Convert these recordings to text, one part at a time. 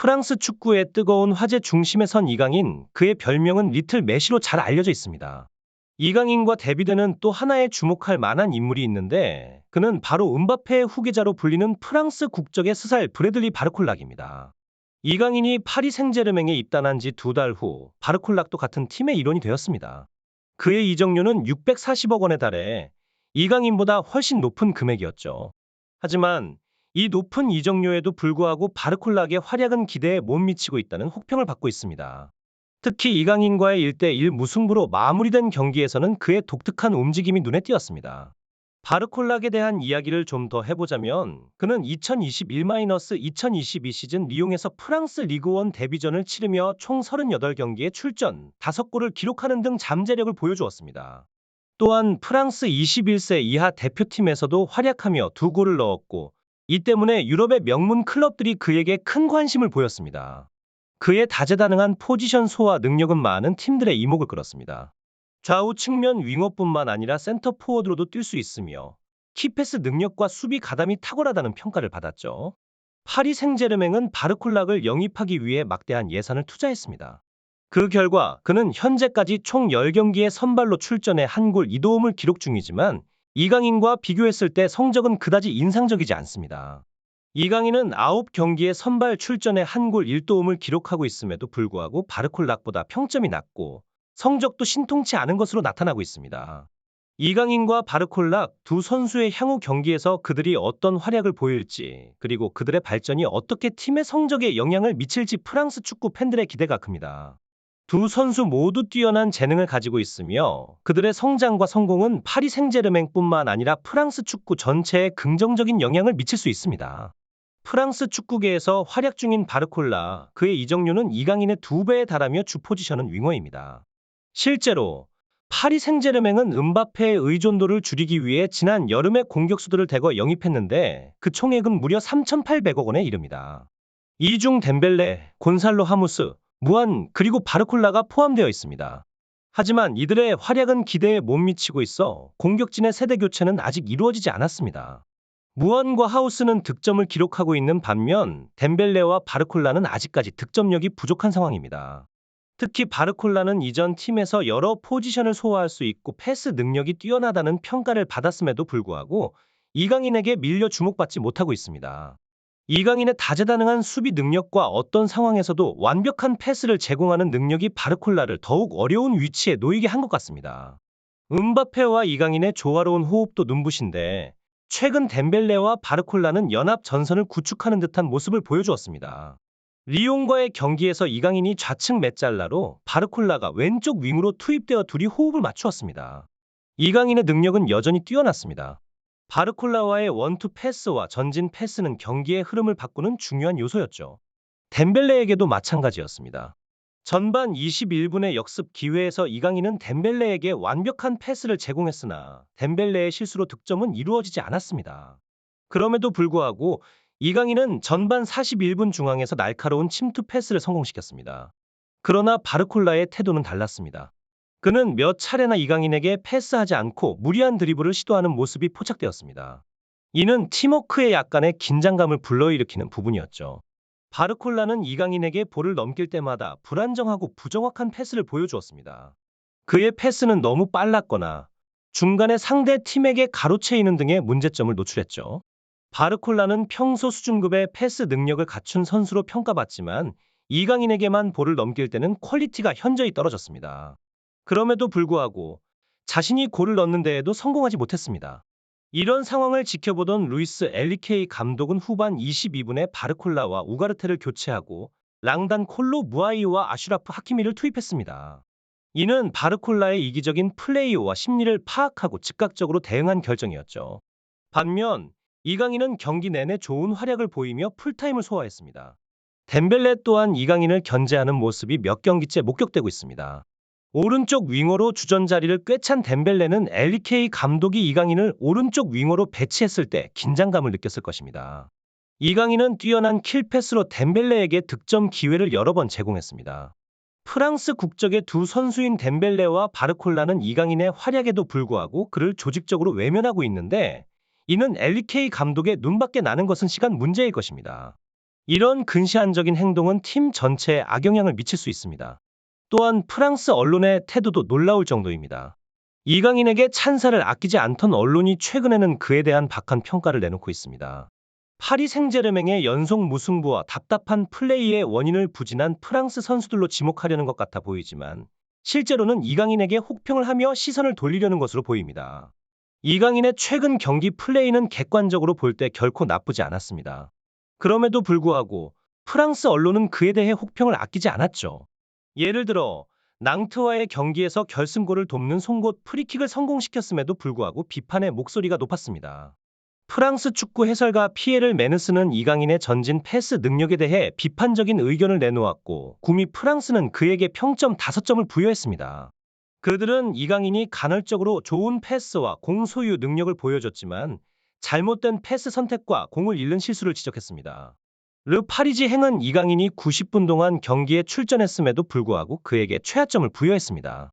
프랑스 축구의 뜨거운 화제 중심에 선 이강인, 그의 별명은 리틀 메시로 잘 알려져 있습니다. 이강인과 대비되는 또 하나의 주목할 만한 인물이 있는데 그는 바로 음바페의 후계자로 불리는 프랑스 국적의 스살 브래들리 바르콜락입니다. 이강인이 파리 생제르맹에 입단한 지 2달 후 바르콜락도 같은 팀의 일원이 되었습니다. 그의 이적료는 640억 원에 달해 이강인보다 훨씬 높은 금액이었죠. 하지만 이 높은 이적료에도 불구하고 바르콜락의 활약은 기대에 못 미치고 있다는 혹평을 받고 있습니다. 특히 이강인과의 1대1 무승부로 마무리된 경기에서는 그의 독특한 움직임이 눈에 띄었습니다. 바르콜락에 대한 이야기를 좀 더 해보자면 그는 2021-2022 시즌 리옹에서 프랑스 리그1 데뷔전을 치르며 총 38경기에 출전, 5골을 기록하는 등 잠재력을 보여주었습니다. 또한 프랑스 21세 이하 대표팀에서도 활약하며 2골을 넣었고 이 때문에 유럽의 명문 클럽들이 그에게 큰 관심을 보였습니다. 그의 다재다능한 포지션 소화 능력은 많은 팀들의 이목을 끌었습니다. 좌우 측면 윙어뿐만 아니라 센터 포워드로도 뛸 수 있으며 키패스 능력과 수비 가담이 탁월하다는 평가를 받았죠. 파리 생제르맹은 바르콜락을 영입하기 위해 막대한 예산을 투자했습니다. 그 결과 그는 현재까지 총 10경기에 선발로 출전해 한 골 2도움을 기록 중이지만 이강인과 비교했을 때 성적은 그다지 인상적이지 않습니다. 이강인은 9경기에 선발 출전해 한 골 1도움을 기록하고 있음에도 불구하고 바르콜락보다 평점이 낮고 성적도 신통치 않은 것으로 나타나고 있습니다. 이강인과 바르콜락 두 선수의 향후 경기에서 그들이 어떤 활약을 보일지 그리고 그들의 발전이 어떻게 팀의 성적에 영향을 미칠지 프랑스 축구 팬들의 기대가 큽니다. 두 선수 모두 뛰어난 재능을 가지고 있으며 그들의 성장과 성공은 파리 생제르맹뿐만 아니라 프랑스 축구 전체에 긍정적인 영향을 미칠 수 있습니다. 프랑스 축구계에서 활약 중인 바르콜라, 그의 이적료는 이강인의 2배에 달하며 주 포지션은 윙어입니다. 실제로 파리 생제르맹은 음바페의 의존도를 줄이기 위해 지난 여름에 공격수들을 대거 영입했는데 그 총액은 무려 3,800억 원에 이릅니다. 이 중 덴벨레, 곤살로 하무스, 무안 그리고 바르콜라가 포함되어 있습니다. 하지만 이들의 활약은 기대에 못 미치고 있어 공격진의 세대 교체는 아직 이루어지지 않았습니다. 무안과 하우스는 득점을 기록하고 있는 반면 덴벨레와 바르콜라는 아직까지 득점력이 부족한 상황입니다. 특히 바르콜라는 이전 팀에서 여러 포지션을 소화할 수 있고 패스 능력이 뛰어나다는 평가를 받았음에도 불구하고 이강인에게 밀려 주목받지 못하고 있습니다. 이강인의 다재다능한 수비 능력과 어떤 상황에서도 완벽한 패스를 제공하는 능력이 바르콜라를 더욱 어려운 위치에 놓이게 한 것 같습니다. 음바페와 이강인의 조화로운 호흡도 눈부신데 최근 덴벨레와 바르콜라는 연합 전선을 구축하는 듯한 모습을 보여주었습니다. 리옹과의 경기에서 이강인이 좌측 메잘라로 바르콜라가 왼쪽 윙으로 투입되어 둘이 호흡을 맞추었습니다. 이강인의 능력은 여전히 뛰어났습니다. 바르콜라와의 원투 패스와 전진 패스는 경기의 흐름을 바꾸는 중요한 요소였죠. 덴벨레에게도 마찬가지였습니다. 전반 21분의 역습 기회에서 이강인은 덴벨레에게 완벽한 패스를 제공했으나 덴벨레의 실수로 득점은 이루어지지 않았습니다. 그럼에도 불구하고 이강인은 전반 41분 중앙에서 날카로운 침투 패스를 성공시켰습니다. 그러나 바르콜라의 태도는 달랐습니다. 그는 몇 차례나 이강인에게 패스하지 않고 무리한 드리블을 시도하는 모습이 포착되었습니다. 이는 팀워크의 약간의 긴장감을 불러일으키는 부분이었죠. 바르콜라는 이강인에게 볼을 넘길 때마다 불안정하고 부정확한 패스를 보여주었습니다. 그의 패스는 너무 빨랐거나 중간에 상대 팀에게 가로채이는 등의 문제점을 노출했죠. 바르콜라는 평소 수준급의 패스 능력을 갖춘 선수로 평가받지만 이강인에게만 볼을 넘길 때는 퀄리티가 현저히 떨어졌습니다. 그럼에도 불구하고 자신이 골을 넣는 데에도 성공하지 못했습니다. 이런 상황을 지켜보던 루이스 엘리케이 감독은 후반 22분에 바르콜라와 우가르테를 교체하고 랑단 콜로 무아이와 아슈라프 하키미를 투입했습니다. 이는 바르콜라의 이기적인 플레이와 심리를 파악하고 즉각적으로 대응한 결정이었죠. 반면 이강인은 경기 내내 좋은 활약을 보이며 풀타임을 소화했습니다. 덴벨레 또한 이강인을 견제하는 모습이 몇 경기째 목격되고 있습니다. 오른쪽 윙어로 주전 자리를 꿰찬 덴벨레는 엘리케이 감독이 이강인을 오른쪽 윙어로 배치했을 때 긴장감을 느꼈을 것입니다. 이강인은 뛰어난 킬패스로 덴벨레에게 득점 기회를 여러 번 제공했습니다. 프랑스 국적의 두 선수인 덴벨레와 바르콜라는 이강인의 활약에도 불구하고 그를 조직적으로 외면하고 있는데 이는 엘리케이 감독의 눈밖에 나는 것은 시간 문제일 것입니다. 이런 근시안적인 행동은 팀 전체에 악영향을 미칠 수 있습니다. 또한 프랑스 언론의 태도도 놀라울 정도입니다. 이강인에게 찬사를 아끼지 않던 언론이 최근에는 그에 대한 박한 평가를 내놓고 있습니다. 파리 생제르맹의 연속 무승부와 답답한 플레이의 원인을 부진한 프랑스 선수들로 지목하려는 것 같아 보이지만 실제로는 이강인에게 혹평을 하며 시선을 돌리려는 것으로 보입니다. 이강인의 최근 경기 플레이는 객관적으로 볼 때 결코 나쁘지 않았습니다. 그럼에도 불구하고 프랑스 언론은 그에 대해 혹평을 아끼지 않았죠. 예를 들어 낭트와의 경기에서 결승골을 돕는 송곳 프리킥을 성공시켰음에도 불구하고 비판의 목소리가 높았습니다. 프랑스 축구 해설가 피에르 메느스는 이강인의 전진 패스 능력에 대해 비판적인 의견을 내놓았고 구미 프랑스는 그에게 평점 5점을 부여했습니다. 그들은 이강인이 간헐적으로 좋은 패스와 공 소유 능력을 보여줬지만 잘못된 패스 선택과 공을 잃는 실수를 지적했습니다. 르 파리지 행은 이강인이 90분 동안 경기에 출전했음에도 불구하고 그에게 최하점을 부여했습니다.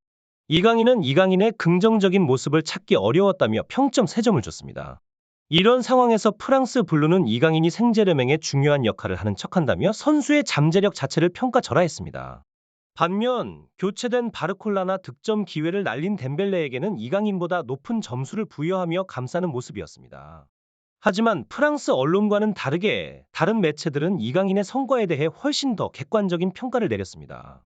이강인은 이강인의 긍정적인 모습을 찾기 어려웠다며 평점 3점을 줬습니다. 이런 상황에서 프랑스 블루는 이강인이 생제르맹의 중요한 역할을 하는 척한다며 선수의 잠재력 자체를 평가절하했습니다. 반면 교체된 바르콜라나 득점 기회를 날린 덴벨레에게는 이강인보다 높은 점수를 부여하며 감싸는 모습이었습니다. 하지만 프랑스 언론과는 다르게 다른 매체들은 이강인의 성과에 대해 훨씬 더 객관적인 평가를 내렸습니다.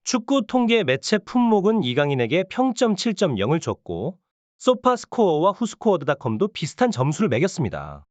축구 통계 매체 품목은 이강인에게 평점 7.0을 줬고 소파스코어와 후스코어드닷컴도 비슷한 점수를 매겼습니다.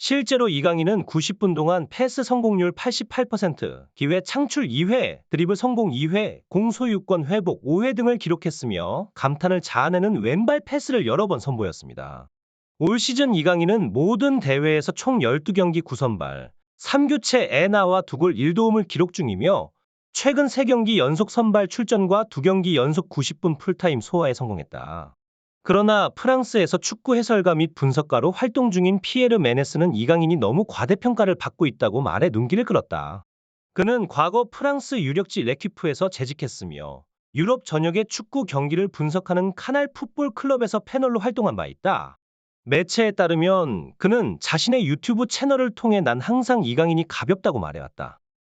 실제로 이강인은 90분 동안 패스 성공률 88%, 기회 창출 2회, 드리블 성공 2회, 공 소유권 회복 5회 등을 기록했으며 감탄을 자아내는 왼발 패스를 여러 번 선보였습니다. 올 시즌 이강인은 모든 대회에서 총 12경기 9선발, 3교체 에나와 2골 1도움을 기록 중이며 최근 3경기 연속 선발 출전과 2경기 연속 90분 풀타임 소화에 성공했다. 그러나 프랑스에서 축구 해설가 및 분석가로 활동 중인 피에르 메네스는 이강인이 너무 과대평가를 받고 있다고 말해 눈길을 끌었다. 그는 과거 프랑스 유력지 레퀴프에서 재직했으며 유럽 전역의 축구 경기를 분석하는 카날 풋볼 클럽에서 패널로 활동한 바 있다. 매체에 따르면 그는 자신의 유튜브 채널을 통해 난 항상 이강인이 가볍다고 말해왔다.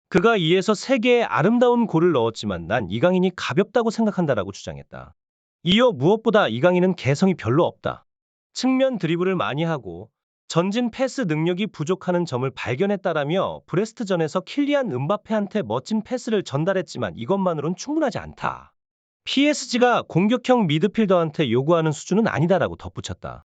그가 이에서 3개의 아름다운 골을 넣었지만 난 이강인이 가볍다고 생각한다라고 주장했다. 이어 무엇보다 이강인은 개성이 별로 없다. 측면 드리블을 많이 하고 전진 패스 능력이 부족하는 점을 발견했다라며 브레스트전에서 킬리안 음바페한테 멋진 패스를 전달했지만 이것만으론 충분하지 않다. PSG가 공격형 미드필더한테 요구하는 수준은 아니다라고 덧붙였다.